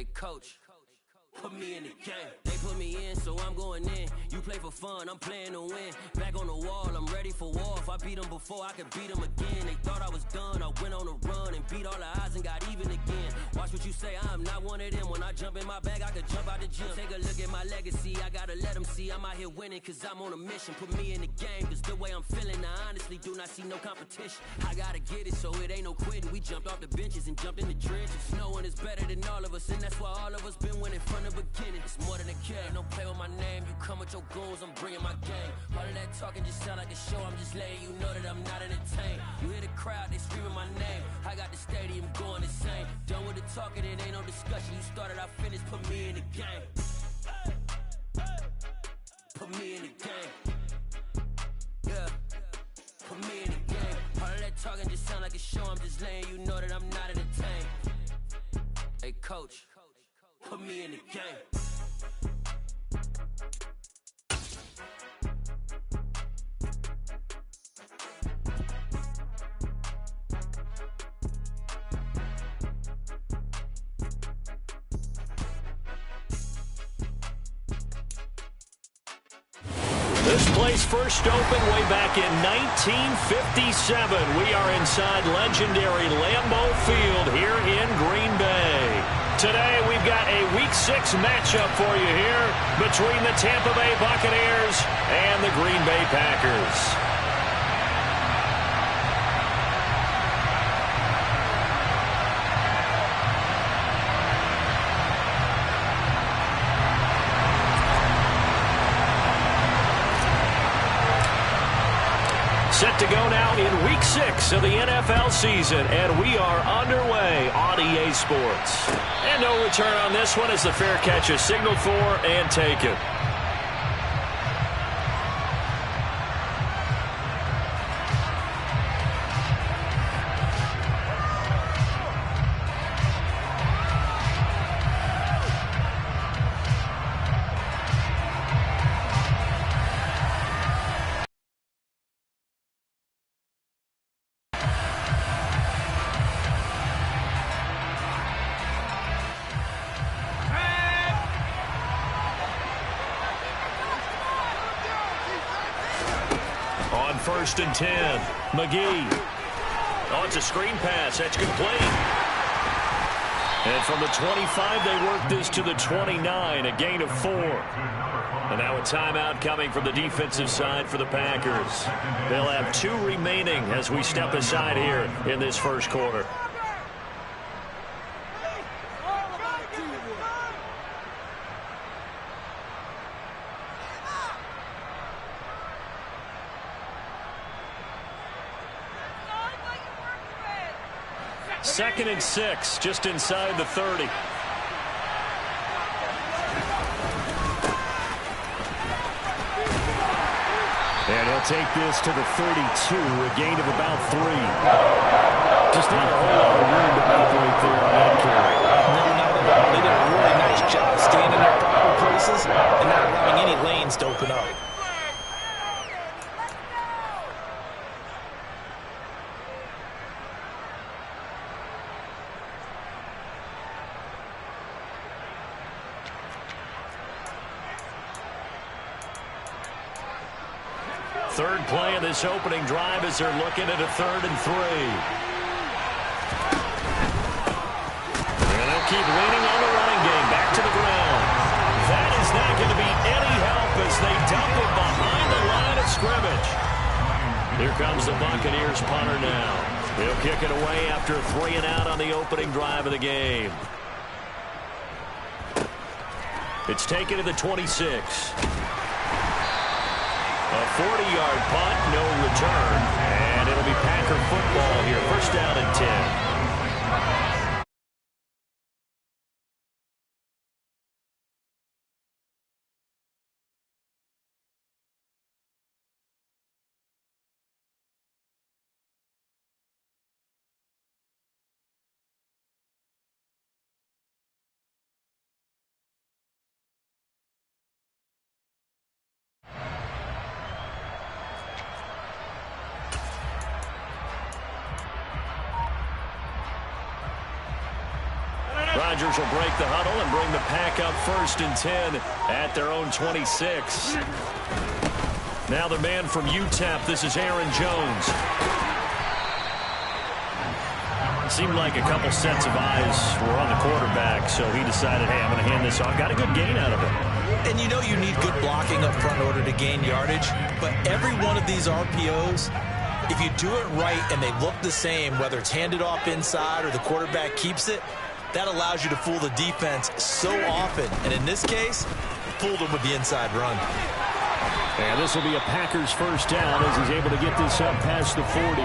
Hey, coach. Put me in the game. They put me in, so I'm going in. You play for fun, I'm playing to win. Back on the wall, I'm ready for war. If I beat them before, I could beat them again. They thought I was done, I went on a run and beat all the odds and got even again. Watch what you say, I'm not one of them. When I jump in my bag, I could jump out the gym. Take a look at my legacy, I gotta let them see I'm out here winning, cause I'm on a mission. Put me in the game, cause the way I'm feeling, I honestly do not see no competition. I gotta get it, so it ain't no quitting. We jumped off the benches and jumped in the trenches. No one is better than all of us, and that's why all of us been winning from the beginning. It's more than a game, don't play with my name. You come with your goons, I'm bringing my game. All of that talking just sound like a show, I'm just letting you know that I'm not entertained. You hear the crowd, they screaming my name. I got the stadium going insane. Done with the talking, it ain't no discussion. You started, I finished, put me in the game. Put me in the game. Yeah, put me in the game. All of that talking just sound like a show, I'm just letting you know that I'm not entertained. Hey coach, put me in the game. This place first opened way back in 1957. We are inside legendary Lambeau Field here in Green Bay. Today we've got a Week 6 matchup for you here between the Tampa Bay Buccaneers and the Green Bay Packers. Set to go now in Week 6 of the NFL season, and we are underway on EA Sports. And no return on this one as the fair catch is signaled for and taken. On 1st and 10, McGee. Oh, it's a screen pass. That's complete. And from the 25, they work this to the 29, a gain of 4. And now a timeout coming from the defensive side for the Packers. They'll have 2 remaining as we step aside here in this first quarter. Second and 6, just inside the 30. And he'll take this to the 32, a gain of about 3. Just not a whole lot of room to operate there on that carry. No, not at all. They did a really nice job staying in their proper places and not allowing any lanes to open up. Third play of this opening drive as they're looking at a 3rd and 3. And they'll keep leaning on the running game. Back to the ground. That is not going to be any help as they dump it behind the line of scrimmage. Here comes the Buccaneers punter now. He'll kick it away after a 3 and out on the opening drive of the game. It's taken to the 26. A 40-yard punt, no return, and it'll be Packer football here. First down and 10. Rodgers will break the huddle and bring the pack up 1st and 10 at their own 26. Now the man from UTEP, this is Aaron Jones. Seemed like a couple sets of eyes were on the quarterback, so he decided, hey, I'm going to hand this off. Got a good gain out of it. And you know you need good blocking up front in order to gain yardage, but every one of these RPOs, if you do it right and they look the same, whether it's handed off inside or the quarterback keeps it, that allows you to fool the defense so often. And in this case, fooled them with the inside run. And this will be a Packers 1st down as he's able to get this up past the 40.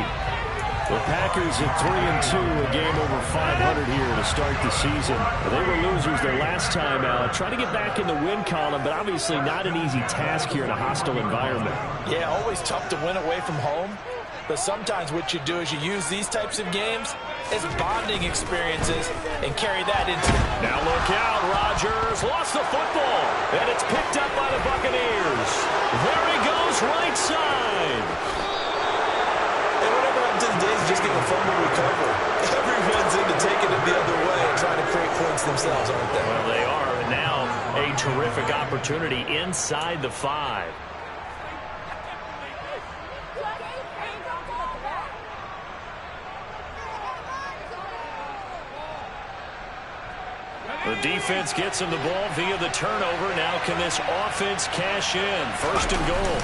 The Packers at 3-2, a game over 500 here to start the season. They were losers their last time out. Trying to get back in the win column, but obviously not an easy task here in a hostile environment. Yeah, always tough to win away from home. But sometimes what you do is you use these types of games as bonding experiences and carry that into it. Now look out, Rodgers lost the football, and it's picked up by the Buccaneers. There he goes, right side. And whatever happens in days, just get the fumble recover. Everyone's into taking it the other way and trying to create points themselves, aren't they? Well, they are. And now a terrific opportunity inside the 5. The defense gets him the ball via the turnover. Now can this offense cash in? 1st and goal.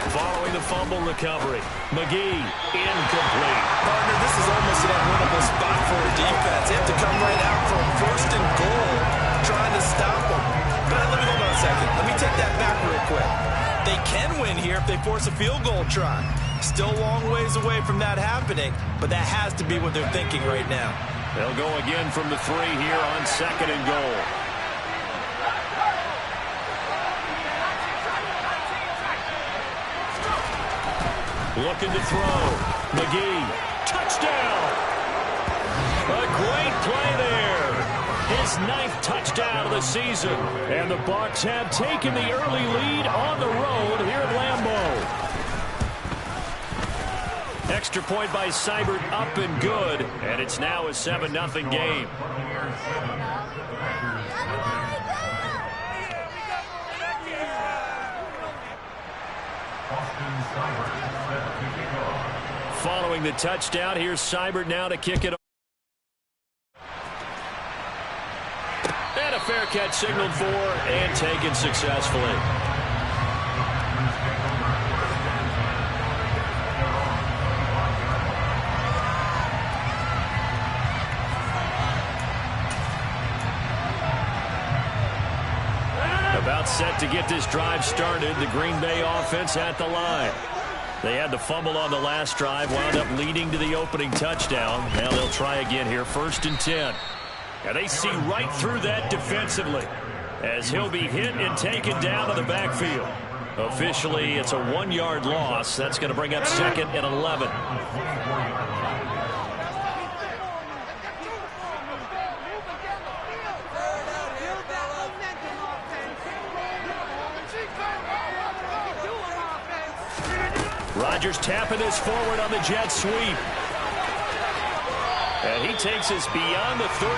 Following the fumble recovery. McGee, incomplete. Partner, this is almost an unwinnable spot for a defense. They have to come right out for a 1st and goal, trying to stop them. But let me hold on a second. Let me take that back real quick. They can win here if they force a field goal try. Still a long ways away from that happening, but that has to be what they're thinking right now. They'll go again from the 3 here on 2nd and goal. Looking to throw. McGee, touchdown! A great play there. His 9th touchdown of the season. And the Bucs have taken the early lead on the road here at Lambeau. Extra point by Seibert, up and good, and it's now a 7-0 game. Following the touchdown, here's Seibert now to kick it off. And a fair catch signaled for and taken successfully. About set to get this drive started. The Green Bay offense at the line. They had the fumble on the last drive, wound up leading to the opening touchdown. Now they'll try again here, 1st and 10. And they see right through that defensively as he'll be hit and taken down to the backfield. Officially, it's a 1-yard loss. That's going to bring up 2nd and 11. Rodgers tapping this forward on the jet sweep. And he takes us beyond the 35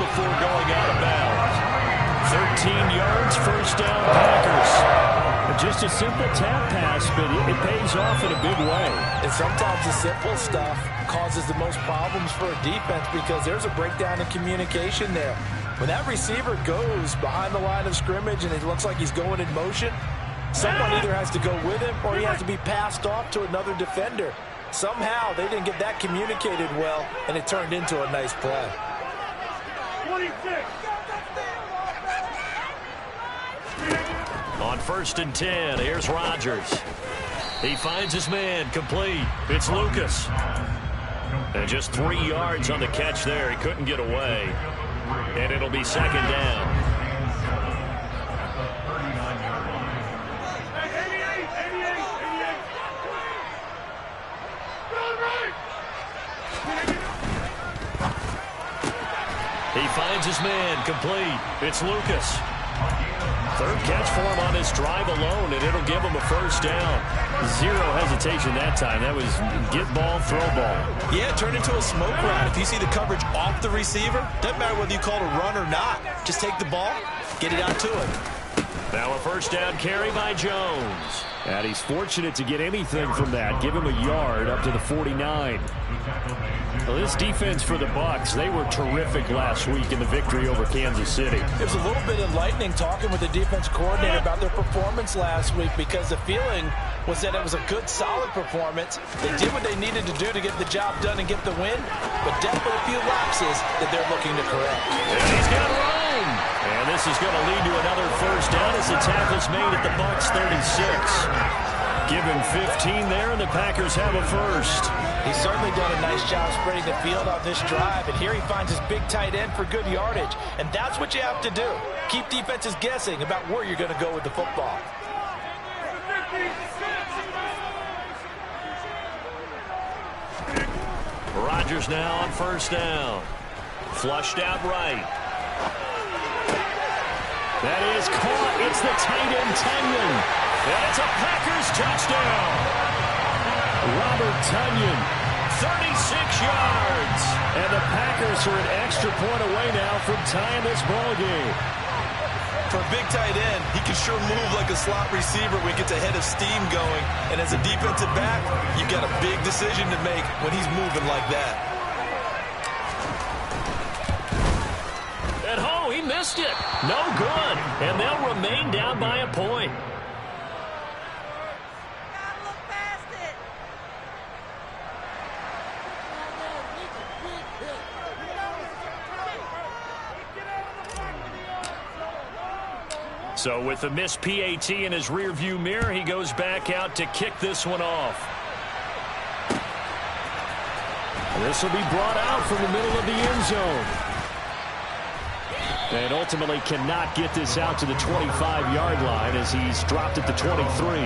before going out of bounds. 13 yards, 1st down, Packers. Just a simple tap pass, but it pays off in a big way. And sometimes the simple stuff causes the most problems for a defense because there's a breakdown in communication there. When that receiver goes behind the line of scrimmage and it looks like he's going in motion, someone either has to go with him or he has to be passed off to another defender. Somehow they didn't get that communicated well, and it turned into a nice play. 26. On 1st and 10, here's Rodgers. He finds his man, complete. It's Lucas. And just 3 yards on the catch there. He couldn't get away. And it'll be 2nd down. He finds his man, complete. It's Lucas. Third catch for him on this drive alone, and it'll give him a first down. Zero hesitation that time. That was get ball, throw ball. Yeah, turn into a smoke route. If you see the coverage off the receiver, doesn't matter whether you call it a run or not. Just take the ball, get it out to him. Now a first down carry by Jones. And he's fortunate to get anything from that. Give him a yard up to the 49. Well, this defense for the Bucs, they were terrific last week in the victory over Kansas City. It was a little bit enlightening talking with the defense coordinator about their performance last week because the feeling was that it was a good, solid performance. They did what they needed to do to get the job done and get the win, but definitely a few lapses that they're looking to correct. And he's got room. And this is going to lead to another first down as the tackle's made at the Bucs 36. Give him 15 there, and the Packers have a first. He's certainly done a nice job spreading the field on this drive, and here he finds his big tight end for good yardage. And that's what you have to do. Keep defenses guessing about where you're going to go with the football. Rodgers now on first down. Flushed out right. That is caught. It's the tight end, Tunyon. And it's a Packers touchdown. Robert Tunyon, 36 yards. And the Packers are an extra point away now from tying this ball game. For a big tight end, he can sure move like a slot receiver when he gets a head of steam going. And as a defensive back, you've got a big decision to make when he's moving like that. At home, he missed it. No good. And they'll remain down by a point. So with the missed PAT in his rearview mirror, he goes back out to kick this one off. This will be brought out from the middle of the end zone. And ultimately cannot get this out to the 25-yard line as he's dropped at the 23.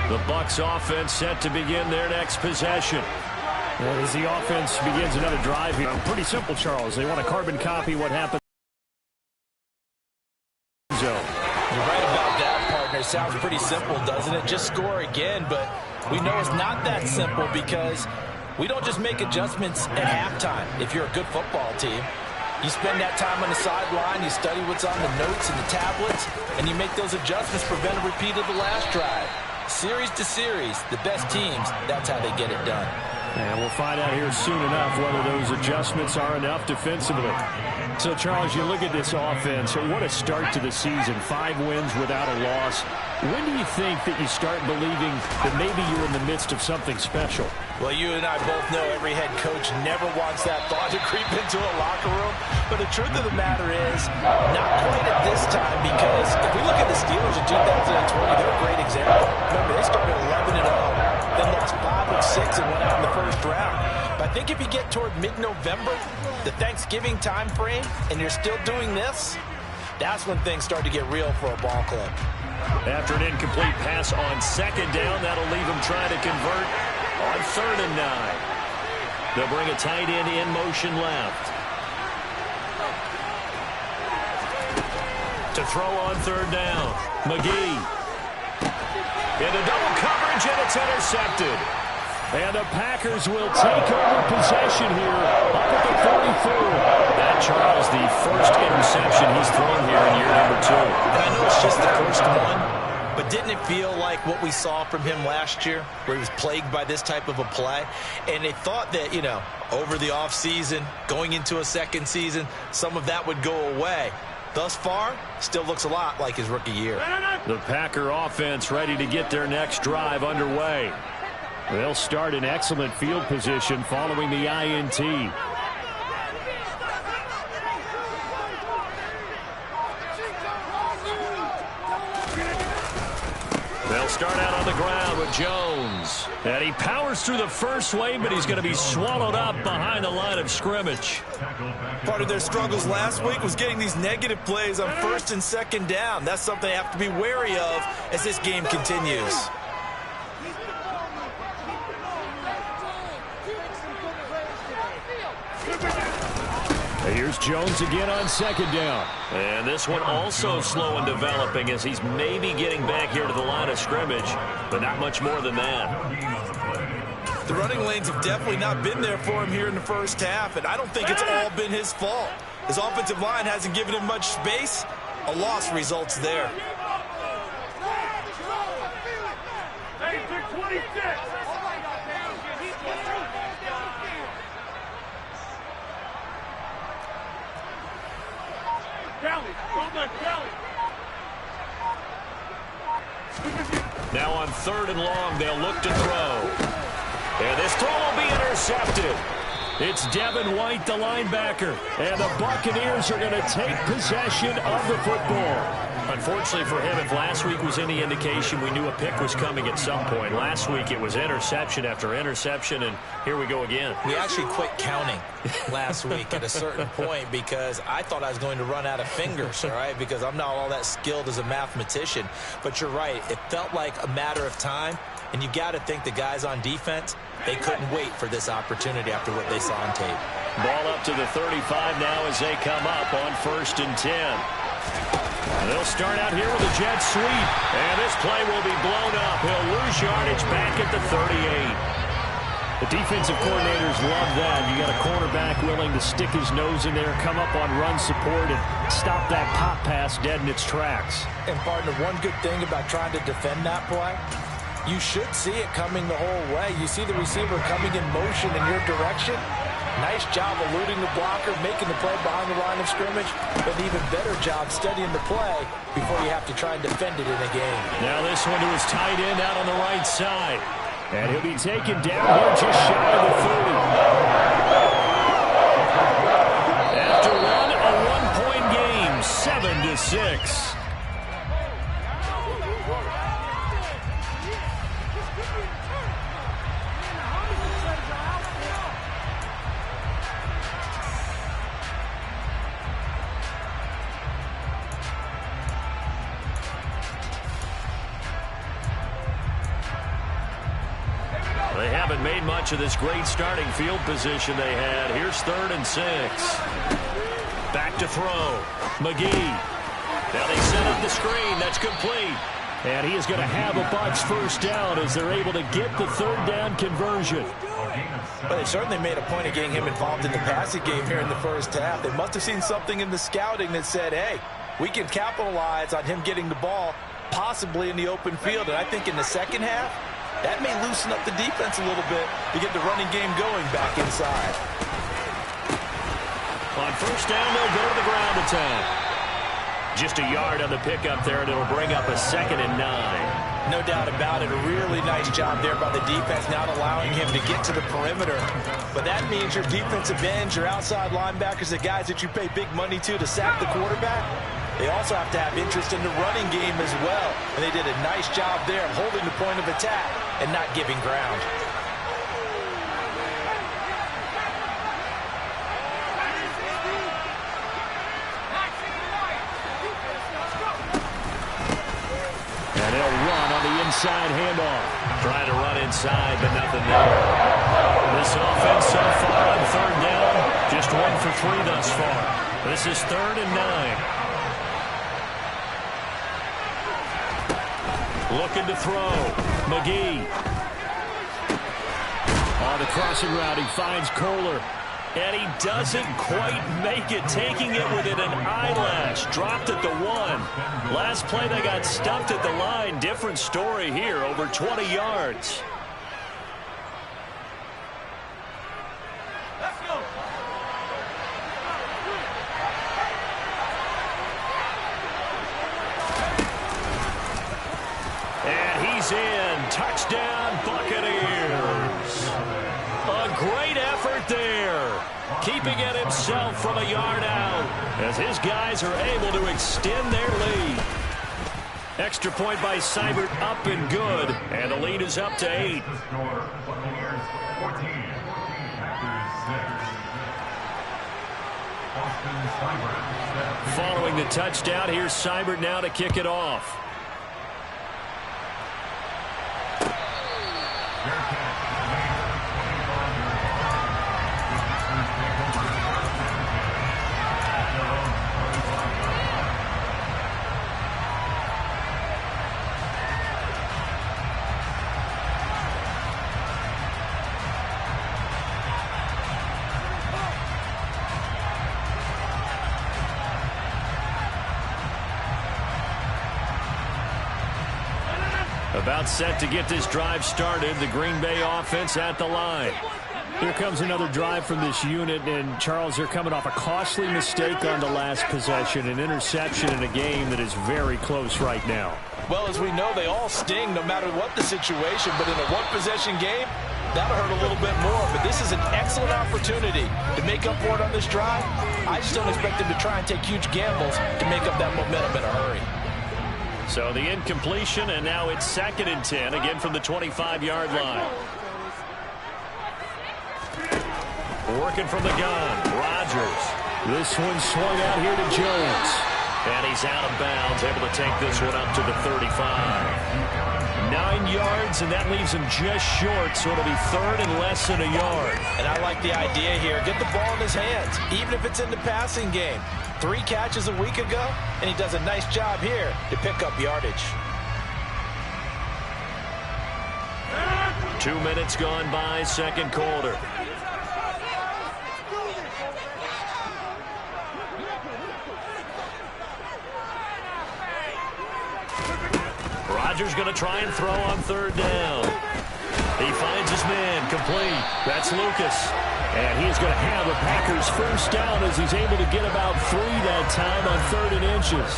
The Bucs offense set to begin their next possession. Well, as the offense begins another drive here, pretty simple, Charles. They want to carbon copy what happened. You're right about that, partner. Sounds pretty simple, doesn't it? Just score again, but we know it's not that simple because we don't just make adjustments at halftime. If you're a good football team, you spend that time on the sideline, you study what's on the notes and the tablets, and you make those adjustments, prevent a repeat of the last drive. Series to series, the best teams, that's how they get it done. And we'll find out here soon enough whether those adjustments are enough defensively. So, Charles, you look at this offense, what a start to the season. 5 wins without a loss. When do you think that you start believing that maybe you're in the midst of something special? Well, you and I both know every head coach never wants that thought to creep into a locker room. But the truth of the matter is, not quite at this time, because if we look at the Steelers in 2020, they're a great example. Remember, they started 11-0, then lost 5 of 6 and went out in the first round. But I think if you get toward mid-November, the Thanksgiving time frame, and you're still doing this, that's when things start to get real for a ball club. After an incomplete pass on second down, that'll leave them trying to convert on 3rd and 9. They'll bring a tight end in motion left. To throw on 3rd down, McGee. Into double coverage, and it's intercepted. And the Packers will take over possession here up at the 44. That, Charles, the first interception he's thrown here in year number 2. And I know it's just the first one, but didn't it feel like what we saw from him last year, where he was plagued by this type of a play? And they thought that, over the offseason, going into a second season, some of that would go away. Thus far, still looks a lot like his rookie year. The Packer offense ready to get their next drive underway. They'll start in excellent field position following the INT. They'll start out on the ground with Jones. And he powers through the first wave, but he's going to be swallowed up behind the line of scrimmage. Part of their struggles last week was getting these negative plays on first and second down. That's something they have to be wary of as this game continues. Here's Jones again on second down. And this one also slow in developing as he's maybe getting back here to the line of scrimmage, but not much more than that. The running lanes have definitely not been there for him here in the first half, and I don't think it's all been his fault. His offensive line hasn't given him much space. A loss results there. Now on third and long, they'll look to throw. And this throw will be intercepted. It's Devin White, the linebacker. And the Buccaneers are going to take possession of the football. Unfortunately for him, if last week was any indication, we knew a pick was coming at some point. Last week it was interception after interception, and here we go again. We actually quit counting last week at a certain point because I thought I was going to run out of fingers, all right, because I'm not all that skilled as a mathematician. But you're right. It felt like a matter of time, and you got to think the guys on defense, they couldn't wait for this opportunity after what they saw on tape. Ball up to the 35 now as they come up on 1st and 10. And they'll start out here with a jet sweep. And this play will be blown up. He'll lose yardage back at the 38. The defensive coordinators love that. You got a cornerback willing to stick his nose in there, come up on run support, and stop that pop pass dead in its tracks. And, partner, one good thing about trying to defend that play, you should see it coming the whole way. You see the receiver coming in motion in your direction. Nice job eluding the blocker, making the play behind the line of scrimmage, but an even better job studying the play before you have to try and defend it in a game. Now this one to his tight end out on the right side. And he'll be taken down here just shy of the 30. After a one-point game, 7-6. They haven't made much of this great starting field position they had. Here's 3rd and 6. Back to throw. McGee. Now they set up the screen. That's complete. And he is going to have a Bucs first down as they're able to get the 3rd down conversion. Well, they certainly made a point of getting him involved in the passing game here in the first half. They must have seen something in the scouting that said, hey, we can capitalize on him getting the ball possibly in the open field. And I think in the second half, that may loosen up the defense a little bit to get the running game going back inside. On first down, they'll go to the ground attack. Just a yard on the pickup there, and it'll bring up a 2nd and 9. No doubt about it. A really nice job there by the defense, not allowing him to get to the perimeter. But that means your defensive ends, your outside linebackers, the guys that you pay big money to sack the quarterback, they also have to have interest in the running game as well. And they did a nice job there of holding the point of attack and not giving ground. And they'll run on the inside handoff. Trying to run inside, but nothing there. This offense so far on 3rd down, just 1 for 3 thus far. This is 3rd and 9. Looking to throw. McGee. On the crossing route, he finds Kohler. And he doesn't quite make it, taking it within an eyelash. Dropped at the 1. Last play, they got stumped at the line. Different story here, over 20 yards. In. Touchdown, Buccaneers. A great effort there. Keeping it himself from a yard out as his guys are able to extend their lead. Extra point by Seibert, up and good. And the lead is up to 8. Following the touchdown, here's Seibert now to kick it off. About set to get this drive started. The Green Bay offense at the line. Here comes another drive from this unit, and Charles, they're coming off a costly mistake on the last possession, an interception in a game that is very close right now. Well, as we know, they all sting no matter what the situation, but in a one-possession game, that'll hurt a little bit more. But this is an excellent opportunity to make up for it on this drive. I just don't expect them to try and take huge gambles to make up that momentum in a hurry. So the incompletion, and now it's 2nd and 10, again from the 25-yard line. Working from the gun, Rodgers. This one swung out here to Jones. And he's out of bounds, able to take this one up to the 35. 9 yards, and that leaves him just short, so it'll be 3rd and less than a yard. And I like the idea here. Get the ball in his hands, even if it's in the passing game. 3 catches a week ago, and he does a nice job here to pick up yardage. 2 minutes gone by, second quarter. Rodgers going to try and throw on 3rd down. He finds his man, complete. That's Lucas. And he's going to have the Packers first down as he's able to get about 3 that time on 3rd and inches.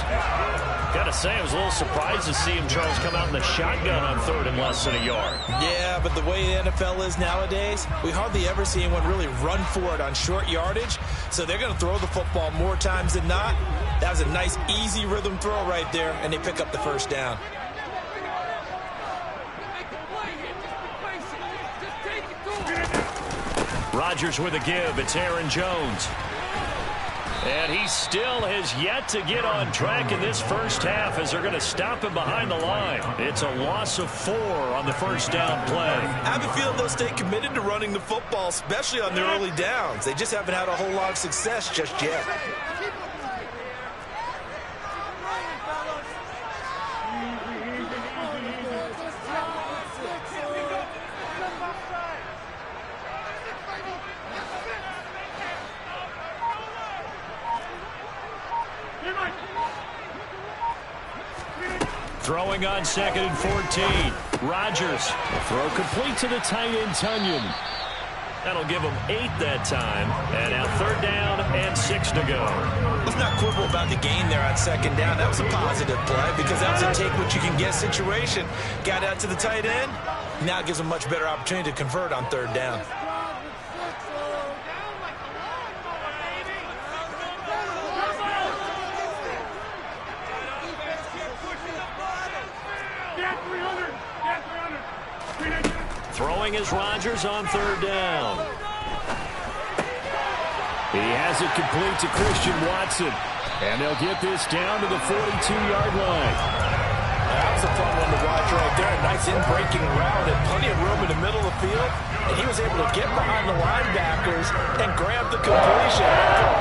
Got to say, I was a little surprised to see him, Charles, come out in the shotgun on 3rd and less than a yard. Yeah, but the way the NFL is nowadays, we hardly ever see anyone really run for it on short yardage. So they're going to throw the football more times than not. That was a nice, easy rhythm throw right there, and they pick up the first down. Rodgers with a give. It's Aaron Jones. And he still has yet to get on track in this first half as they're going to stop him behind the line. It's a loss of 4 on the first down play. I have a feeling they'll stay committed to running the football, especially on their early downs. They just haven't had a whole lot of success just yet. Throwing on 2nd and 14. Rodgers. Throw complete to the tight end, Tunyon. That'll give him 8 that time. And now 3rd down and 6 to go. Let's not quibble about the gain there on 2nd down. That was a positive play because that was a take-what-you-can-get situation. Got out to the tight end. Now it gives him a much better opportunity to convert on 3rd down. Throwing is Rodgers on 3rd down. He has it complete to Christian Watson. And they'll get this down to the 42-yard line. That was a fun one to watch right there. A nice in-breaking route and plenty of room in the middle of the field. And he was able to get behind the linebackers and grab the completion.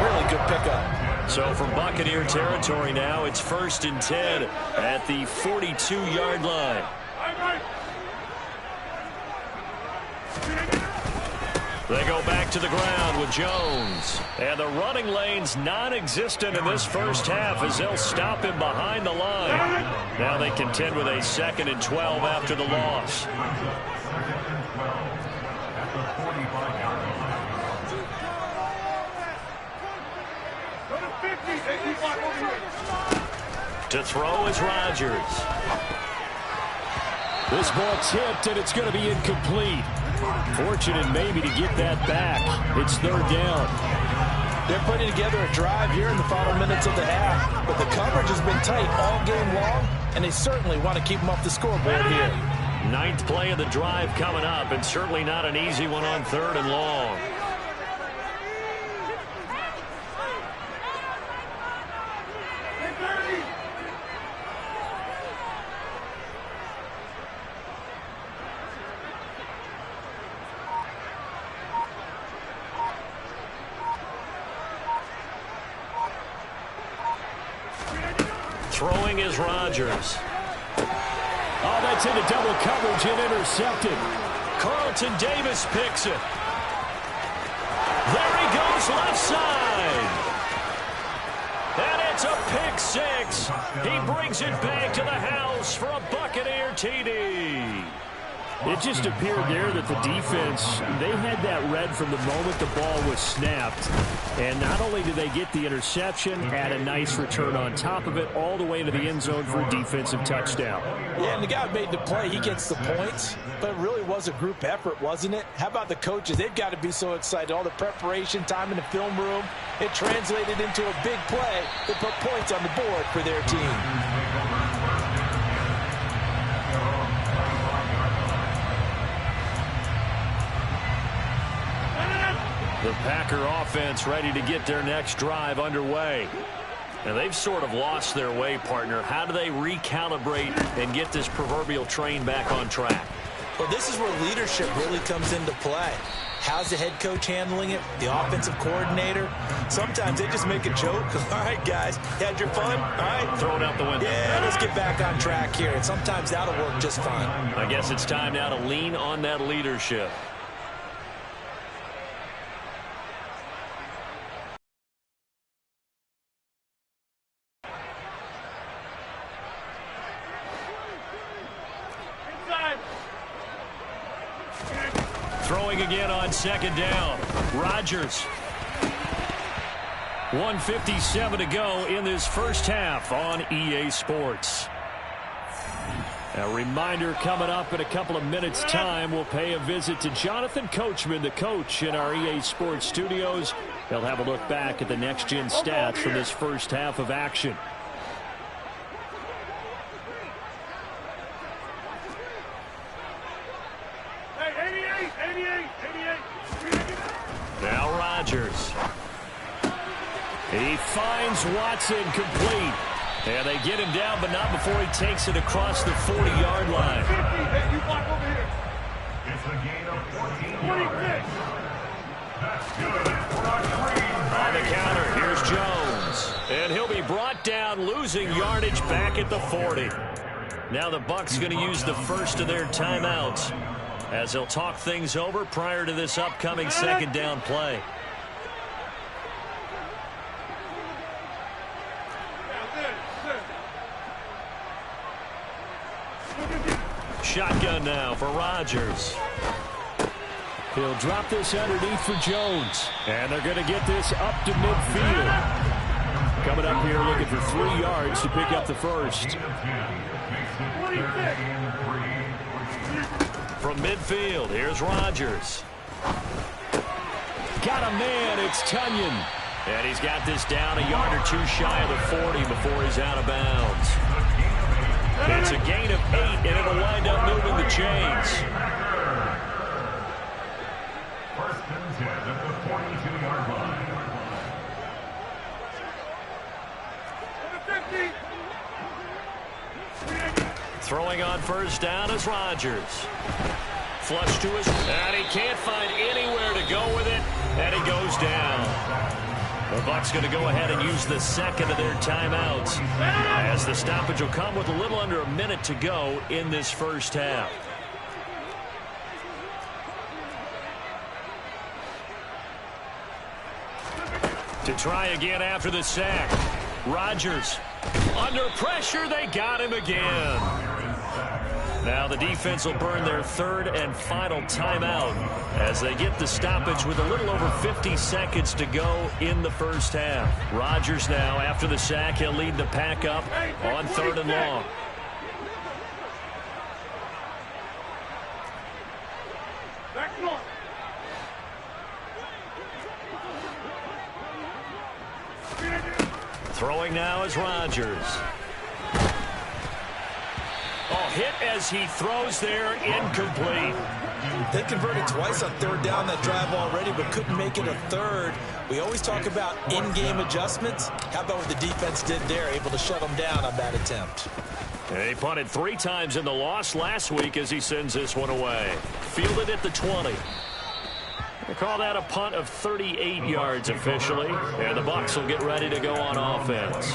Really good pickup. So from Buccaneer territory now, it's 1st and 10 at the 42-yard line. They go back to the ground with Jones. And the running lane's non-existent in this first half as they'll stop him behind the line. Now they contend with a 2nd and 12 after the loss. To throw is Rodgers. This ball tipped, and it's going to be incomplete. Fortunate maybe to get that back. It's 3rd down. They're putting together a drive here in the final minutes of the half, but the coverage has been tight all game long. and they certainly want to keep them off the scoreboard here. Ninth play of the drive coming up, and certainly not an easy one on 3rd and long. Throwing is Rodgers. Oh, that's into double coverage and intercepted. Carlton Davis picks it. There he goes, left side. And it's a pick six. He brings it back to the house for a Buccaneer TD. It just appeared there that the defense, they had that read from the moment the ball was snapped. And not only did they get the interception, add a nice return on top of it, all the way into the end zone for a defensive touchdown. Yeah, and the guy made the play. He gets the points. But it really was a group effort, wasn't it? How about the coaches? They've got to be so excited. All the preparation, time in the film room, it translated into a big play that put points on the board for their team. The Packer offense ready to get their next drive underway. And they've sort of lost their way, partner. How do they recalibrate and get this proverbial train back on track? Well, this is where leadership really comes into play. How's the head coach handling it? The offensive coordinator? Sometimes they just make a joke. All right, guys, you had your fun? All right. Throw it out the window. Yeah, let's get back on track here. And sometimes that'll work just fine. I guess it's time now to lean on that leadership. Throwing again on 2nd down. Rodgers. 1:57 to go in this first half on EA Sports. A reminder coming up in a couple of minutes' time. We'll pay a visit to Jonathan Coachman, the coach in our EA Sports studios. He'll have a look back at the next-gen stats from this first half of action. Now Rodgers. He finds Watson complete. And they get him down, but not before he takes it across the 40-yard line. On the counter, here's Jones. And he'll be brought down, losing yardage back at the 40. Now the Bucs going to use the first of their timeouts as they'll talk things over prior to this upcoming 2nd down play. Shotgun now for Rodgers. He'll drop this underneath for Jones. And they're going to get this up to midfield. Coming up here looking for 3 yards to pick up the first. From midfield, here's Rodgers. Got a man, it's Tunyon. And he's got this down a yard or two shy of the 40 before he's out of bounds. It's a gain of 8, and it'll wind up moving the chains. First and 10 at the 42-yard line. Throwing on first down is Rodgers. Flush to his, and he can't find anywhere to go with it, and he goes down. The Bucs going to go ahead and use the second of their timeouts as the stoppage will come with a little under a minute to go in this first half. To try again after the sack. Rodgers under pressure. They got him again. Now the defense will burn their 3rd and final timeout as they get the stoppage with a little over 50 seconds to go in the first half. Rodgers now, after the sack, he'll lead the pack up on 3rd and long. Throwing now is Rodgers. Oh, hit as he throws there, incomplete. They converted twice on third down that drive already, but couldn't make it a third. We always talk about in-game adjustments. How about what the defense did there, able to shut them down on that attempt? He punted 3 times in the loss last week as he sends this one away. Fielded at the 20. They call that a punt of 38 yards officially, and the Bucs will get ready to go on offense.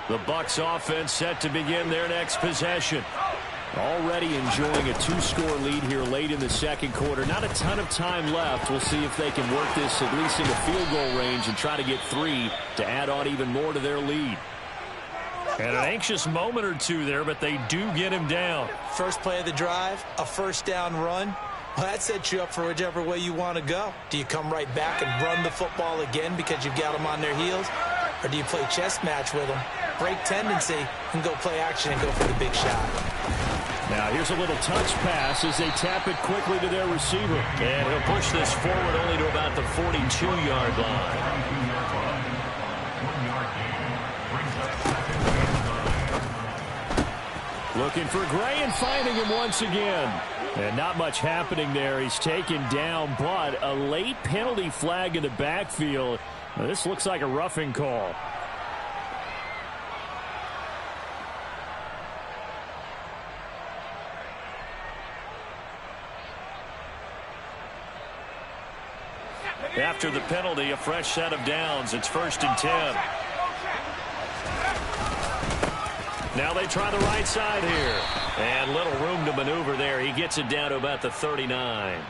The Bucs offense set to begin their next possession. Already enjoying a 2-score lead here late in the second quarter. Not a ton of time left. We'll see if they can work this at least in the field goal range and try to get 3 to add on even more to their lead. And an anxious moment or two there, but they do get him down. First play of the drive, a first down run. Well, that sets you up for whichever way you want to go. Do you come right back and run the football again because you've got them on their heels? Or do you play chess match with them, break tendency, and go play action and go for the big shot? Now here's a little touch pass as they tap it quickly to their receiver. And he'll push this forward only to about the 42-yard line. Looking for Gray and finding him once again. And not much happening there. He's taken down, but a late penalty flag in the backfield. Now, this looks like a roughing call. After the penalty, a fresh set of downs. It's 1st and 10. Now they try the right side here. And little room to maneuver there. He gets it down to about the 39.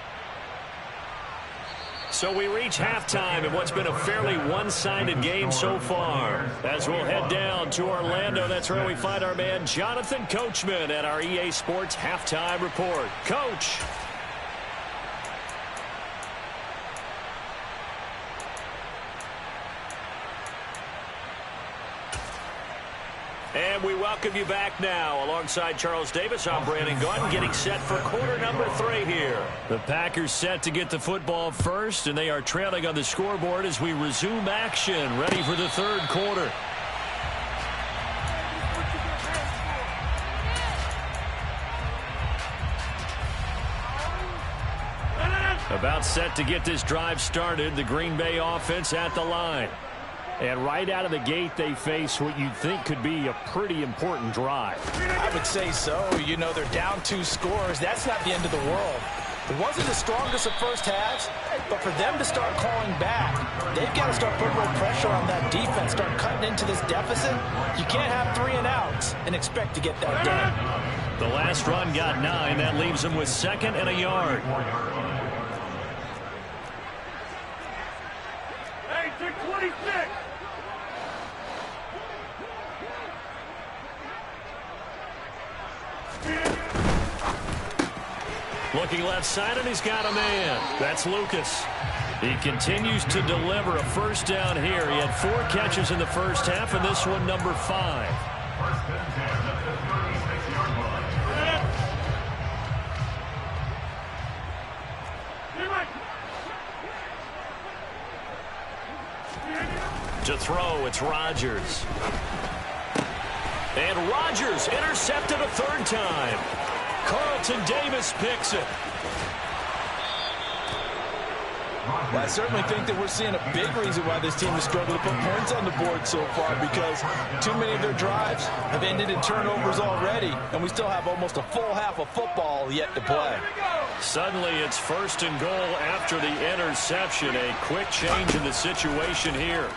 So we reach halftime in what's been a fairly one-sided game so far. As we'll head down to Orlando, that's where we find our man Jonathan Coachman at our EA Sports Halftime Report. Coach. And we welcome you back now. Alongside Charles Davis, I'm Brandon Gunn, getting set for quarter number 3 here. The Packers set to get the football first, and they are trailing on the scoreboard as we resume action, ready for the third quarter. About set to get this drive started, the Green Bay offense at the line. And right out of the gate, they face what you'd think could be a pretty important drive. I would say so. You know, they're down 2 scores. That's not the end of the world. It wasn't the strongest of first halves, but for them to start calling back, they've got to start putting more pressure on that defense, start cutting into this deficit. You can't have 3 and outs and expect to get that done. The last run got 9. That leaves them with 2nd and a yard. Hey, 26. Looking left side, and he's got a man. That's Lucas. He continues to deliver a first down here. He had 4 catches in the first half, and this one number 5. 1st and 10 at the 36-yard line. To throw, it's Rodgers. And Rodgers intercepted a 3rd time. Carlton Davis picks it. Well, I certainly think that we're seeing a big reason why this team has struggled to put points on the board so far, because too many of their drives have ended in turnovers already, and we still have almost a full half of football yet to play. Suddenly it's 1st and goal after the interception. A quick change in the situation here.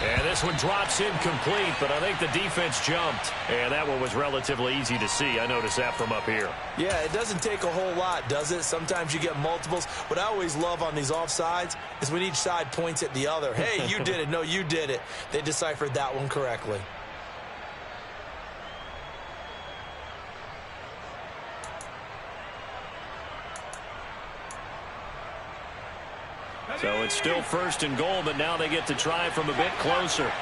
And this one drops incomplete, but I think the defense jumped. And that one was relatively easy to see. I noticed that from up here. Yeah, it doesn't take a whole lot, does it? Sometimes you get multiples. What I always love on these offsides is when each side points at the other. Hey, you did it. No, you did it. They deciphered that one correctly. So it's still 1st and goal, but now they get to try from a bit closer.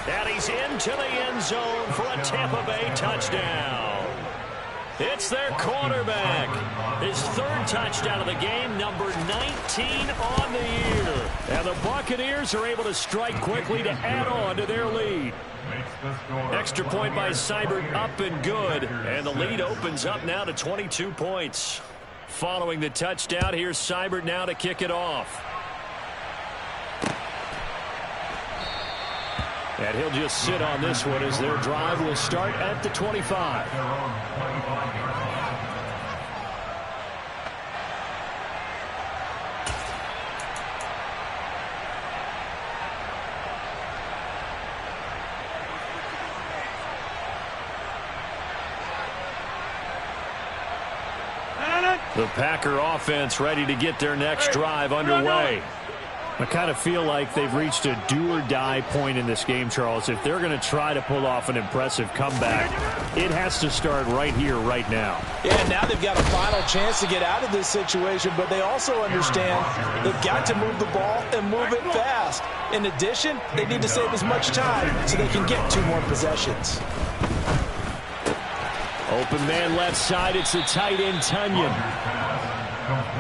And he's into the end zone for a Tampa Bay touchdown. It's their quarterback. His 3rd touchdown of the game, number 19 on the year. And the Buccaneers are able to strike quickly to add on to their lead. Extra point by Seibert, up and good. And the lead opens up now to 22 points. Following the touchdown, here's Seibert now to kick it off. And he'll just sit on this one as their drive will start at the 25. The Packer offense ready to get their next drive underway. I kind of feel like they've reached a do-or-die point in this game, Charles. If they're going to try to pull off an impressive comeback, it has to start right here, right now. Yeah, now they've got a final chance to get out of this situation, but they also understand they've got to move the ball and move it fast. In addition, they need to save as much time so they can get 2 more possessions. Open man left side, it's the tight end, Tunyon.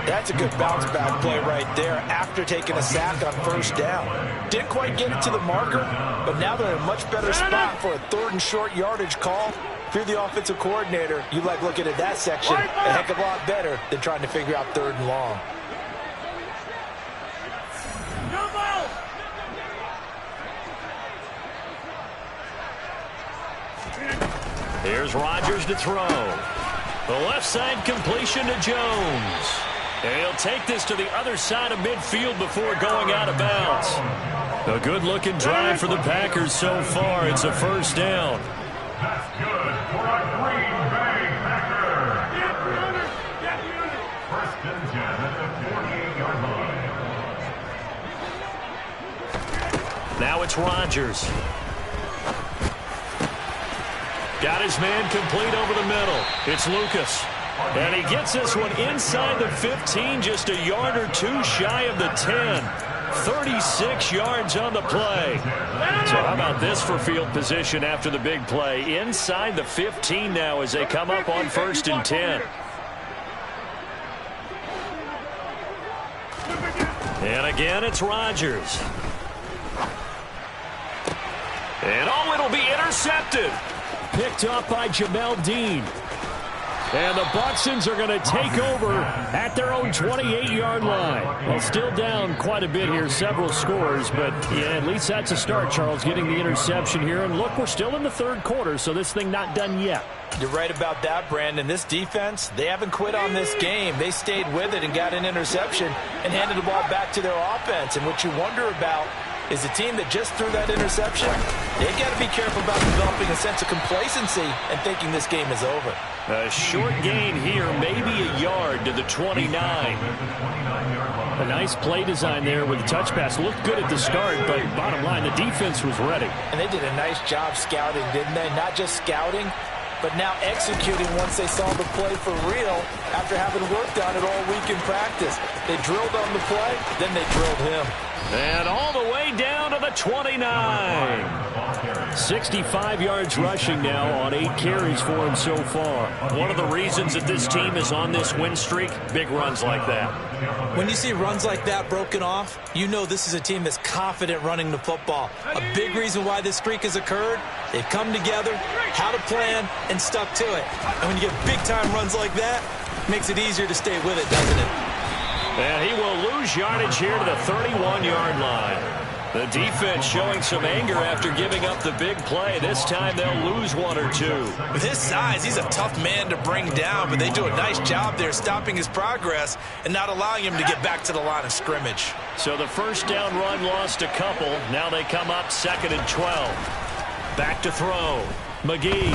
That's a good bounce back play right there after taking a sack on 1st down. Didn't quite get it to the marker, but now they're in a much better spot for a 3rd and short yardage call. If you're the offensive coordinator, you like looking at that section a heck of a lot better than trying to figure out 3rd and long. Here's Rodgers to throw. The left side completion to Jones. And he'll take this to the other side of midfield before going out of bounds. A good-looking drive for the Packers so far. It's a 1st down. That's good for a Green Bay Packer. 1st and 10 at the 48-yard line. Now it's Rodgers. Got his man complete over the middle. It's Lucas. And he gets this one inside the 15, just a yard or 2 shy of the 10. 36 yards on the play. So how about this for field position after the big play? Inside the 15 now as they come up on 1st and 10. And again, it's Rodgers. And it'll be intercepted. Picked up by Jamel Dean. And the Bucsons are going to take over at their own 28-yard line. Well, still down quite a bit here, several scores, but yeah, at least that's a start, Charles, getting the interception here. And look, we're still in the 3rd quarter, so this thing not done yet. You're right about that, Brandon. This defense, they haven't quit on this game. They stayed with it and got an interception and handed the ball back to their offense. And what you wonder about is the team that just threw that interception, they got to be careful about developing a sense of complacency and thinking this game is over. A short gain here, maybe a yard to the 29. A nice play design there with the touch pass. Looked good at the start, but bottom line, the defense was ready. And they did a nice job scouting, didn't they? Not just scouting, but now executing once they saw the play for real after having worked on it all week in practice. They drilled on the play, then they drilled him. And all the way down to the 29. 65 yards rushing now on 8 carries for him so far. One of the reasons that this team is on this win streak, big runs like that. When you see runs like that broken off, you know this is a team that's confident running the football. A big reason why this streak has occurred, they've come together, had a plan, and stuck to it. And when you get big-time runs like that, it makes it easier to stay with it, doesn't it? And he will lose yardage here to the 31-yard line. The defense showing some anger after giving up the big play. This time they'll lose 1 or 2. With his size, he's a tough man to bring down, but they do a nice job there stopping his progress and not allowing him to get back to the line of scrimmage. So the 1st down run lost a couple. Now they come up 2nd and 12. Back to throw. McGee.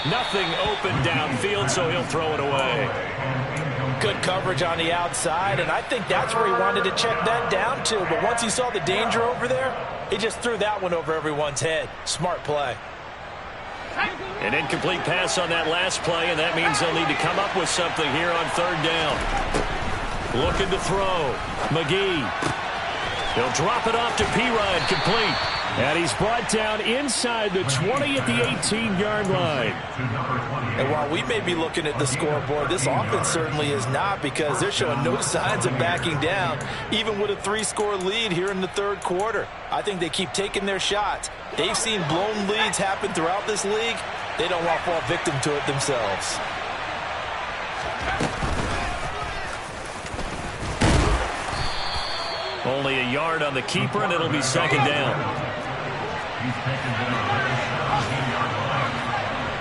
Nothing open downfield, so he'll throw it away. Good coverage on the outside, and I think that's where he wanted to check that down to. But once he saw the danger over there, he just threw that one over everyone's head. Smart play. An incomplete pass on that last play, and that means they'll need to come up with something here on third down. Looking to throw. McGee. He'll drop it off to P-Ryan, complete. And he's brought down inside the 20 at the 18-yard line. And while we may be looking at the scoreboard, this offense certainly is not, because they're showing no signs of backing down, even with a 3-score lead here in the third quarter. I think they keep taking their shots. They've seen blown leads happen throughout this league. They don't want to fall victim to it themselves. Only a yard on the keeper, and it'll be second down. He's taken down at the 18-yard line.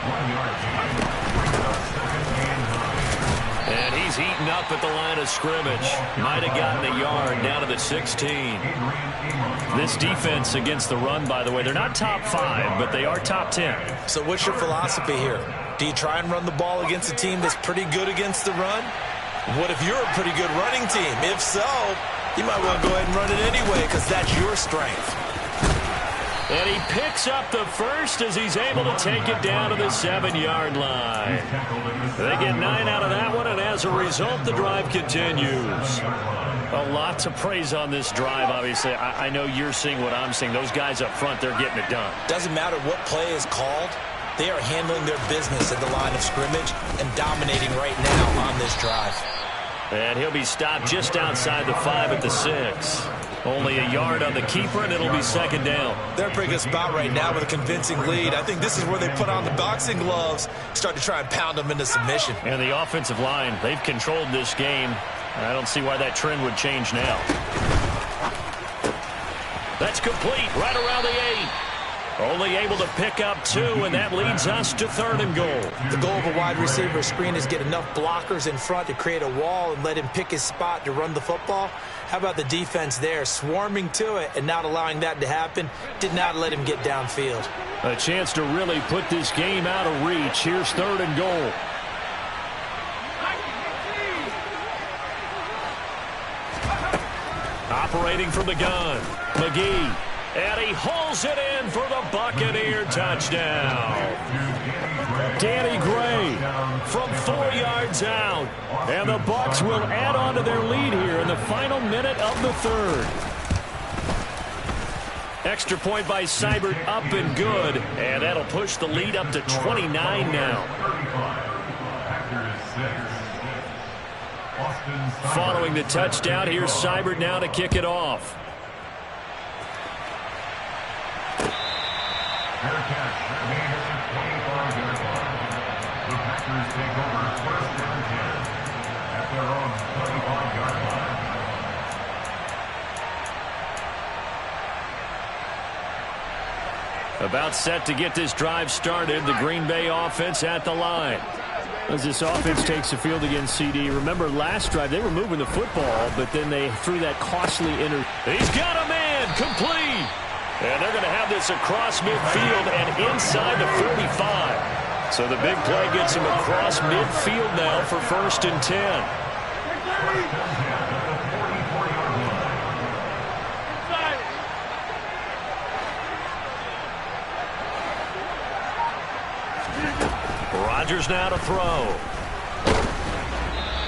1 yard gain. Second and 9. And he's eaten up at the line of scrimmage. Might have gotten a yard down to the 16. This defense against the run, by the way, they're not top 5, but they are top 10. So what's your philosophy here? Do you try and run the ball against a team that's pretty good against the run? What if you're a pretty good running team? If so, you might want to go ahead and run it anyway, because that's your strength. And he picks up the first as he's able to take it down to the 7-yard line. They get 9 out of that one, and as a result, the drive continues. A lot to praise on this drive, obviously. I know you're seeing what I'm seeing. Those guys up front, they're getting it done. Doesn't matter what play is called. They are handling their business at the line of scrimmage and dominating right now on this drive. And he'll be stopped just outside the 5 at the 6. Only a yard on the keeper, and it'll be second down. They're in a pretty good spot right now with a convincing lead. I think this is where they put on the boxing gloves, start to try and pound them into submission. And the offensive line, they've controlled this game. I don't see why that trend would change now. That's complete right around the 8. Only able to pick up 2, and that leads us to 3rd and goal. The goal of a wide receiver screen is get enough blockers in front to create a wall and let him pick his spot to run the football. How about the defense there, swarming to it and not allowing that to happen? Did not let him get downfield. A chance to really put this game out of reach. Here's 3rd and goal. Operating from the gun, McGee. And he hauls it in for the Buccaneer touchdown. Danny Gray from 4 yards out. And the Bucs will add on to their lead here in the final minute of the 3rd. Extra point by Seibert, up and good. And that'll push the lead up to 29 now. Following the touchdown, here's Seibert now to kick it off. Fair catch. Made at the 25-yard line. The Packers take over 1st and 10 at their own 25-yard line. About set to get this drive started. The Green Bay offense at the line. As this offense takes the field against CD, remember last drive they were moving the football, but then they threw that costly He's got a man, complete. And they're going to have this across midfield and inside the 45. So the big play gets him across midfield now for 1st and 10. Rodgers now to throw.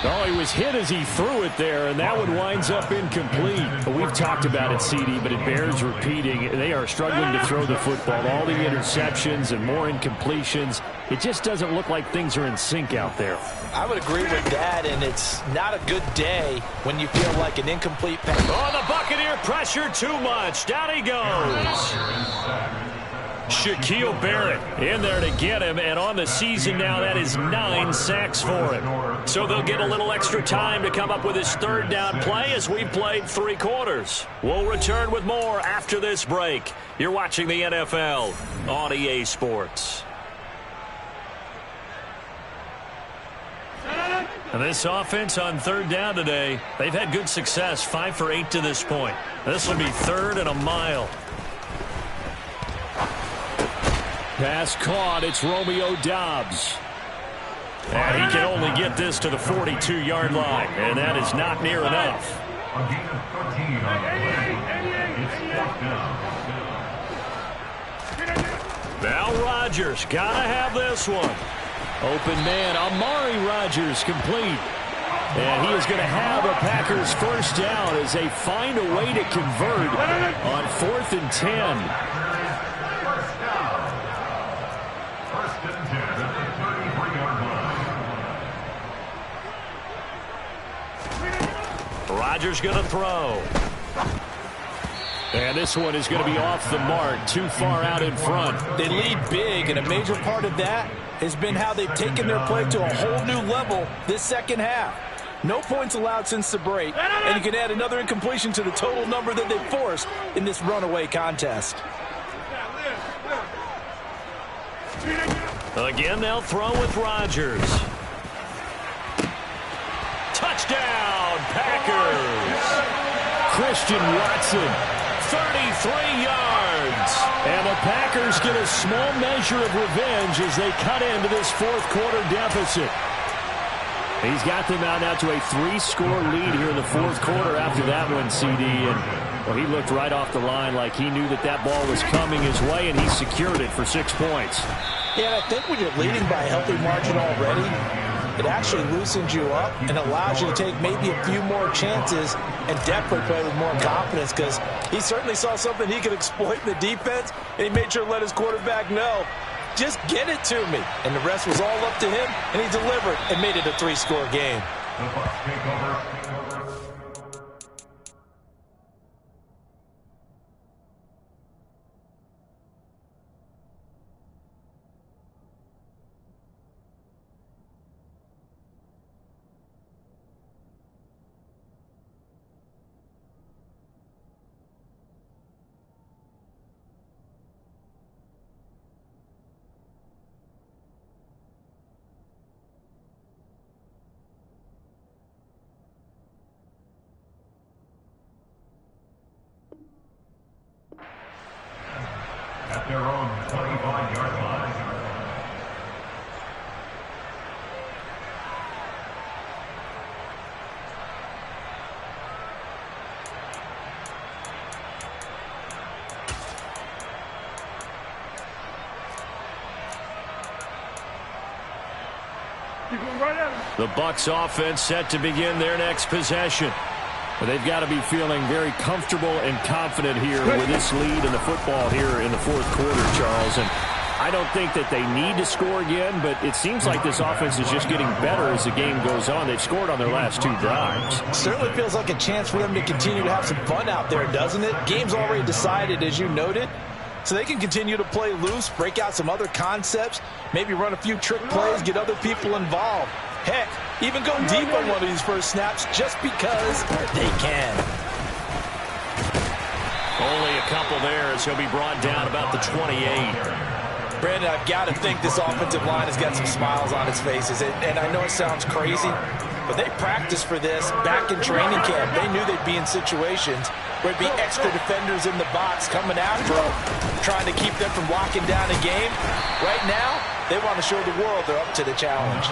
Oh, he was hit as he threw it there, and that one winds up incomplete. We've talked about it, CD, but it bears repeating. They are struggling to throw the football. All the interceptions and more incompletions. It just doesn't look like things are in sync out there. I would agree with that, and it's not a good day when you feel like an incomplete pass. Oh, the Buccaneer pressure too much. Down he goes. Shaquille Barrett in there to get him, and on the season now, that is 9 sacks for him. So they'll get a little extra time to come up with his 3rd down play as we've played 3 quarters. We'll return with more after this break. You're watching the NFL on EA Sports. And this offense on 3rd down today, they've had good success, 5 for 8 to this point. This will be 3rd and a mile. Pass caught. It's Romeo Doubs. And he can only get this to the 42-yard line, and that is not near enough. A gain of 13 on the play. It's 4th down. Now Rodgers, gotta have this one. Open man, Amari Rodgers complete. And he is going to have a Packers first down as they find a way to convert on 4th and 10. First and 10 at the 33-yard line. Rodgers going to throw. And this one is going to be off the mark, too far out in front. They lead big, and a major part of that has been how they've taken their play to a whole new level this second half. No points allowed since the break, and you can add another incompletion to the total number that they forced in this runaway contest. Again, they'll throw with Rodgers. Touchdown, Packers! Christian Watson, 33 yards. and the Packers get a small measure of revenge as they cut into this fourth quarter deficit. He's got them out now to a 3-score lead here in the fourth quarter after that one, CD. And well, he looked right off the line like he knew that that ball was coming his way, and he secured it for 6 points. Yeah, and I think when you're leading by a healthy margin already, it actually loosens you up and allows you to take maybe a few more chances and definitely play with more confidence, because he certainly saw something he could exploit in the defense, and he made sure to let his quarterback know, just get it to me. And the rest was all up to him, and he delivered and made it a 3-score game. The Bucs take over. At their own 25-yard line. The Bucs offense set to begin their next possession. But they've got to be feeling very comfortable and confident here with this lead in the football here in the fourth quarter, Charles. And I don't think that they need to score again, but it seems like this offense is just getting better as the game goes on. They've scored on their last 2 drives. Certainly feels like a chance for them to continue to have some fun out there, doesn't it? Game's already decided, as you noted, so they can continue to play loose, break out some other concepts, maybe run a few trick plays, get other people involved. Heck, even go deep on one of these first snaps just because they can. Only a couple there as he'll be brought down about the 28. Brandon, I've got to think this offensive line has got some smiles on its faces. And I know it sounds crazy, but they practiced for this back in training camp. They knew they'd be in situations where it'd be extra defenders in the box coming after them, trying to keep them from locking down a game. Right now, they want to show the world they're up to the challenge.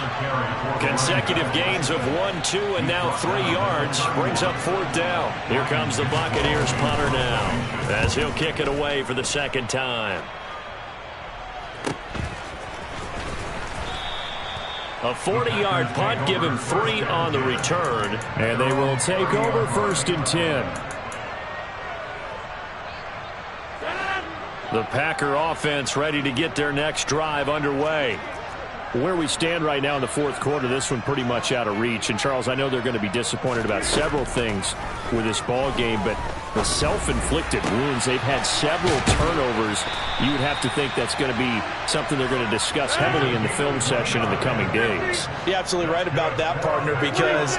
Consecutive gains of 1, 2, and now 3 yards brings up 4th down. Here comes the Buccaneers punter now as he'll kick it away for the second time. A 40-yard punt, give him 3 on the return. And they will take over 1st and 10. The Packer offense ready to get their next drive underway. Where we stand right now in the fourth quarter, this one pretty much out of reach. And, Charles, I know they're going to be disappointed about several things with this ball game, but the self-inflicted wounds, they've had several turnovers. You would have to think that's going to be something they're going to discuss heavily in the film session in the coming days. You're absolutely right about that, partner, because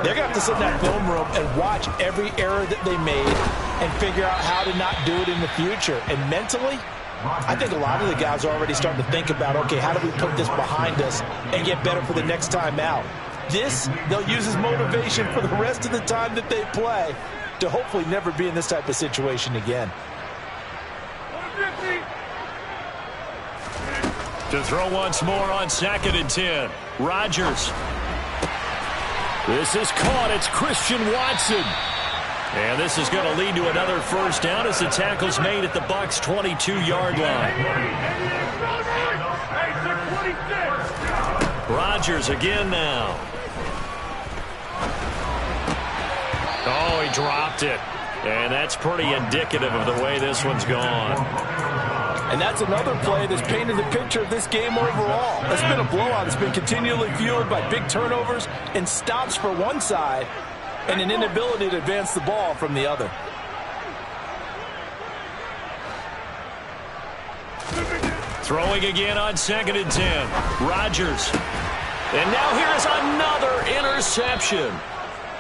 they're going to have to sit in that film room and watch every error that they made and figure out how to not do it in the future. And mentally, I think a lot of the guys are already starting to think about, okay, how do we put this behind us and get better for the next time out? This, they'll use as motivation for the rest of the time that they play to hopefully never be in this type of situation again. To throw once more on 2nd and 10. Rodgers. This is caught. It's Christian Watson. And this is going to lead to another first down as the tackle's made at the Bucs' 22-yard line. Rodgers again now. Oh, he dropped it. And that's pretty indicative of the way this one's gone. And that's another play that's painted the picture of this game overall. It's been a blowout. It's been continually fueled by big turnovers and stops for one side and an inability to advance the ball from the other. Throwing again on 2nd and 10. Rodgers. And now here's another interception.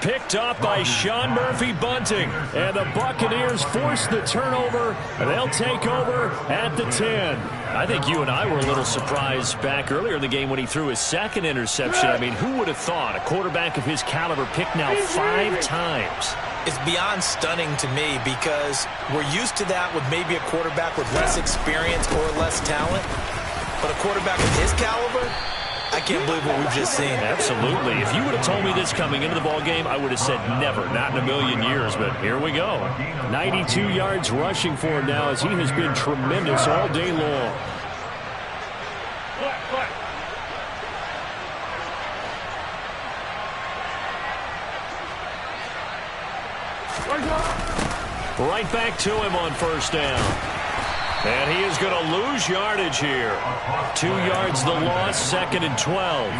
Picked off by Sean Murphy-Bunting. And the Buccaneers force the turnover. They'll take over at the 10. I think you and I were a little surprised back earlier in the game when he threw his second interception. I mean, who would have thought a quarterback of his caliber picked now 5 times? It's beyond stunning to me because we're used to that with maybe a quarterback with less experience or less talent. But a quarterback of his caliber, I can't believe what we've just seen. Absolutely. If you would have told me this coming into the ballgame, I would have said never, not in a million years. But here we go. 92 yards rushing for him now as he has been tremendous all day long. Right back to him on first down. And he is going to lose yardage here. 2 yards the loss, 2nd and 12.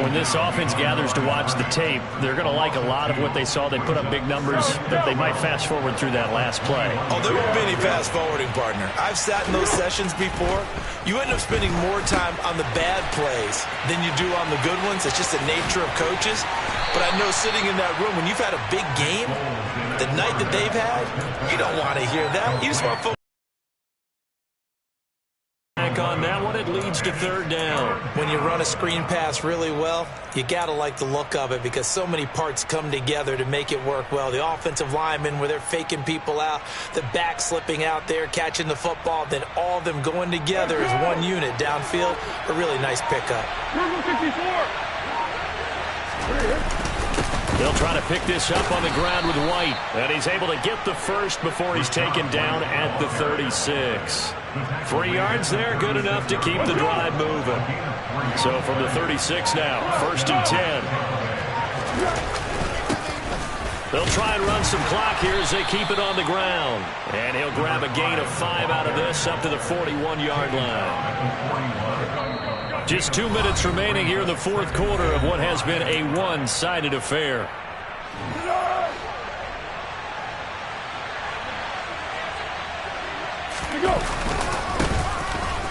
When this offense gathers to watch the tape, they're going to like a lot of what they saw. They put up big numbers, but they might fast forward through that last play. Oh, there won't be any fast forwarding, partner. I've sat in those sessions before. You end up spending more time on the bad plays than you do on the good ones. It's just the nature of coaches. But I know sitting in that room, when you've had a big game, the night that they've had, you don't want to hear that. You just want to on that one, it leads to 3rd down. When you run a screen pass really well, you got to like the look of it because so many parts come together to make it work well. The offensive linemen, where they're faking people out, the back slipping out there, catching the football, then all of them going together as one unit downfield. A really nice pickup. They'll try to pick this up on the ground with White. And he's able to get the first before he's taken down at the 36. 3 yards there, good enough to keep the drive moving. So from the 36 now, 1st and 10. They'll try and run some clock here as they keep it on the ground. And he'll grab a gain of 5 out of this up to the 41-yard line. Just 2 minutes remaining here in the 4th quarter of what has been a one-sided affair.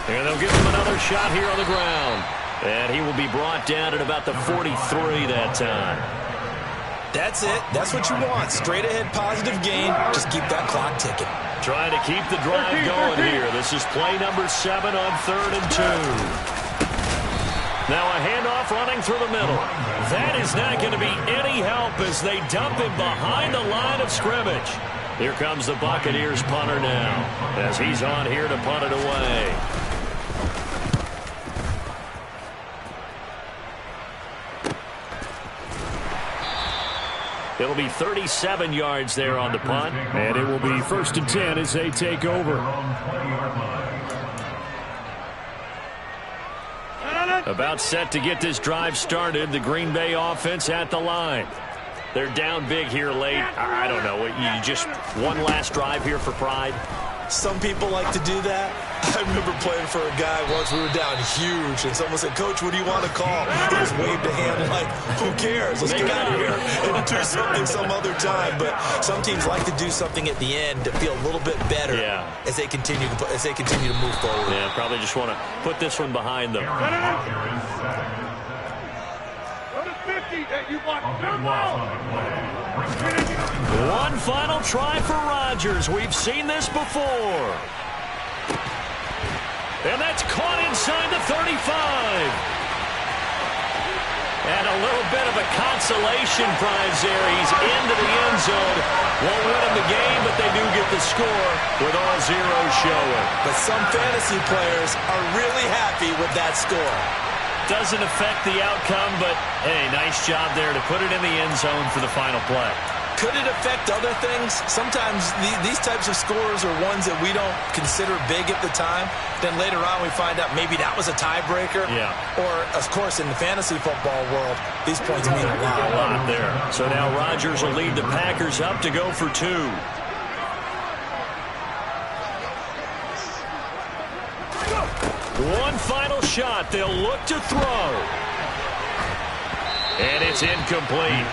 And they'll give him another shot here on the ground. And he will be brought down at about the 43 that time. That's it. That's what you want. Straight ahead positive gain. Just keep that clock ticking. Trying to keep the drive going here. This is play number 7 on 3rd and 2. Now a handoff running through the middle. That is not going to be any help as they dump him behind the line of scrimmage. Here comes the Buccaneers punter now as he's on here to punt it away. It'll be 37 yards there on the punt. And it will be 1st and 10 as they take over. About set to get this drive started. The Green Bay offense at the line. They're down big here late. I don't know. You just one last drive here for pride? Some people like to do that. I remember playing for a guy once. We were down huge, and someone said, "Coach, what do you want to call?" He just waved a hand like, "Who cares? Let's get out of here and do something some other time." But some teams like to do something at the end to feel a little bit better as they continue to move forward. Yeah, probably just want to put this one behind them. One final try for Rodgers. We've seen this before. And that's caught inside the 35. And a little bit of a consolation prize there. He's into the end zone. Won't win him the game, but they do get the score with all zeros showing. But some fantasy players are really happy with that score. Doesn't affect the outcome, but, hey, nice job there to put it in the end zone for the final play. Could it affect other things? Sometimes these types of scores are ones that we don't consider big at the time. Then later on we find out maybe that was a tiebreaker. Yeah. Or, of course, in the fantasy football world, these points mean a lot. A lot there. So now Rodgers will lead the Packers up to go for 2. One final shot. They'll look to throw. And it's incomplete.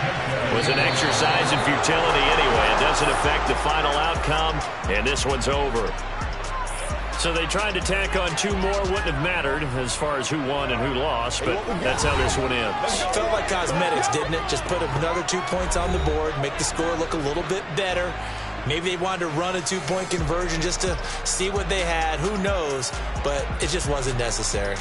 It was an exercise in futility anyway. It doesn't affect the final outcome, and this one's over. So they tried to tack on 2 more. Wouldn't have mattered as far as who won and who lost, but that's how this one ends. Felt like cosmetics, didn't it? Just put another 2 points on the board, make the score look a little bit better. Maybe they wanted to run a 2-point conversion just to see what they had. Who knows? But it just wasn't necessary.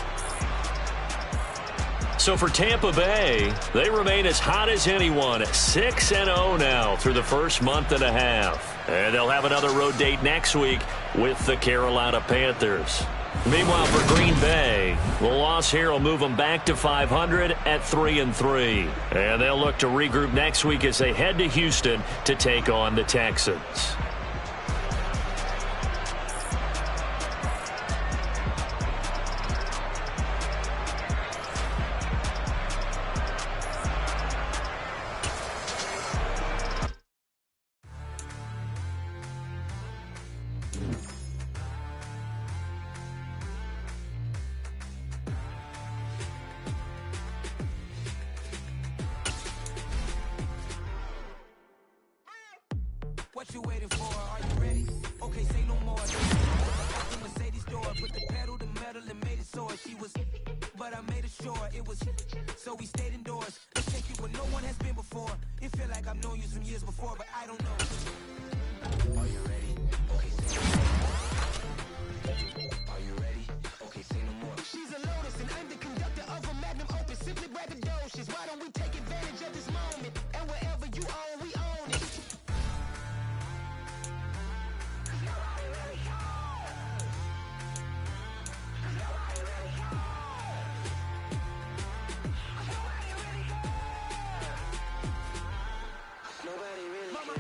So for Tampa Bay, they remain as hot as anyone, 6-0 now through the first month and a half. And they'll have another road date next week with the Carolina Panthers. Meanwhile, for Green Bay, the loss here will move them back to 500 at 3-3. And they'll look to regroup next week as they head to Houston to take on the Texans. What you waiting for? Are you ready? Okay, say no more. Off the Mercedes door, put the pedal to metal and made it soar. She was, but I made it sure it was. So we stayed indoors. Let's take it where no one has been before. It feel like I've known you some years before, but I don't know. Are you ready? Okay, say no more. Are you ready? Okay, say no more. She's a Lotus and I'm the conductor of a magnum opus. Simply braggadocious. Why don't we take advantage of this moment? And wherever you own, we own it.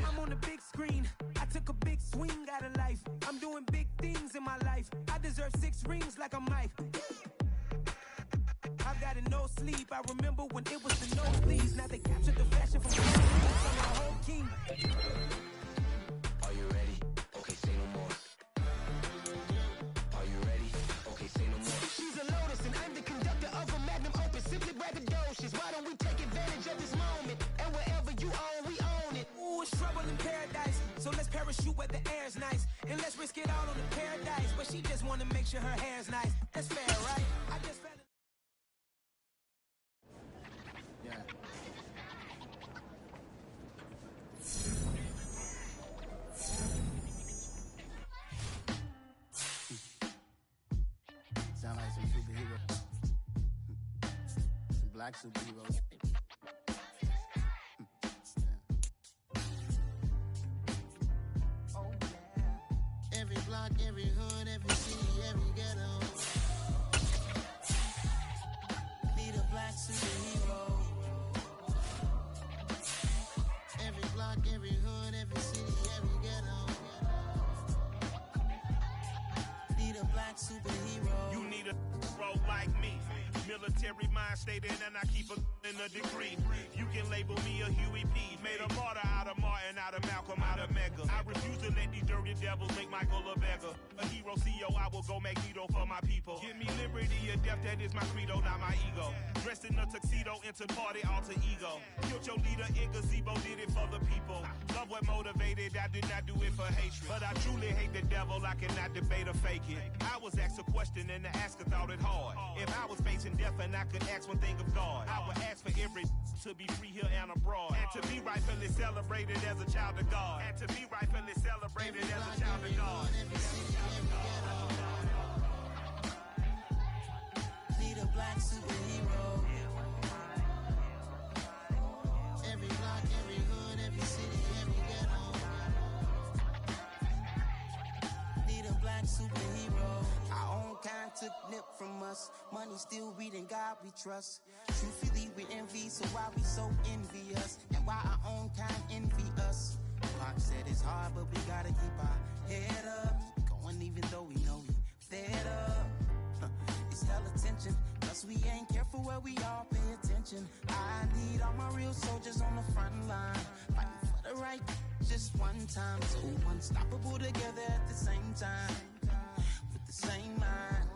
I'm on the big screen. I took a big swing out of life. I'm doing big things in my life. I deserve 6 rings like I'm Mike. I've got no sleep. I remember when it was the nosebleeds. Now they captured the fashion from the I'm a whole king. Are you ready? Okay, say no more. Are you ready? Okay, say no more. She's a Lotus and I'm the conductor of a magnum opus. Simply braggadocious. Why don't we take advantage of this moment? And wherever you own, we own it. Ooh, it's trouble in paradise. So let's parachute where the air's nice. And let's risk it all on the paradise. But she just wanna make sure her hair's nice. That's fair, right? I just fell in. Yeah. Sound like some superheroes. Some black superheroes. Every block, every hood, every city, every ghetto. Need a black superhero. Every block, every hood, every city, every ghetto. Need a black superhero. You need a bro like me. Military mind stated, and I keep in a degree. You can label me a Huey P. Made a martyr out of Martin, out of Malcolm, out of Mega. I refuse to let these dirty devils make Michael a beggar. A hero CEO, I will go Magneto for my people. Give me liberty or death, that is my credo, not my ego. Dressed in a tuxedo, into party, alter ego. Killed your leader in gazebo, did it for the people. Love what motivated, I did not do it for hatred. But I truly hate the devil, I cannot debate or fake it. I was asked a question and the asker thought it hard. If I was facing death and I could ask one thing of God, I would ask for every to be free here and abroad. And to be rightfully celebrated as a child of God. And to be rightfully celebrated as a child of God. Need a black superhero. Every block, every hood, every city, every ghetto. Need a black superhero. Our own kind took nip from us. Money still reading God we trust. Truthfully, we envy, so why we so envious? And why our own kind envy us? Pac said it's hard, but we gotta keep our head up. Going even though we know we fed up. It's hella tension, cause we ain't careful where we all pay attention. I need all my real soldiers on the front line, fighting for the right just one time. So unstoppable together at the same time, with the same mind.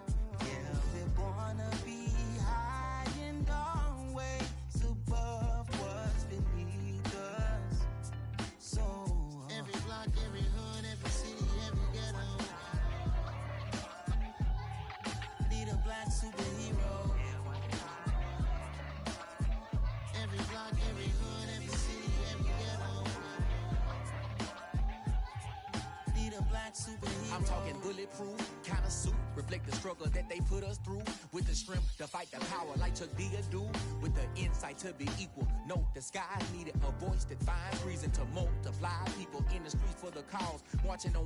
Yeah, we're born to be high and always above what's beneath us. So every block, every hood, every city, every ghetto need a black superhero. Every block, every hood, every city, every ghetto need a black superhero. I'm talking bulletproof kind of suit, reflect the struggle that they put us through, with the strength to fight the power like Chuck D do, with the insight to be equal. Note the sky needed a voice that finds reason to multiply people in the streets for the cause, marching on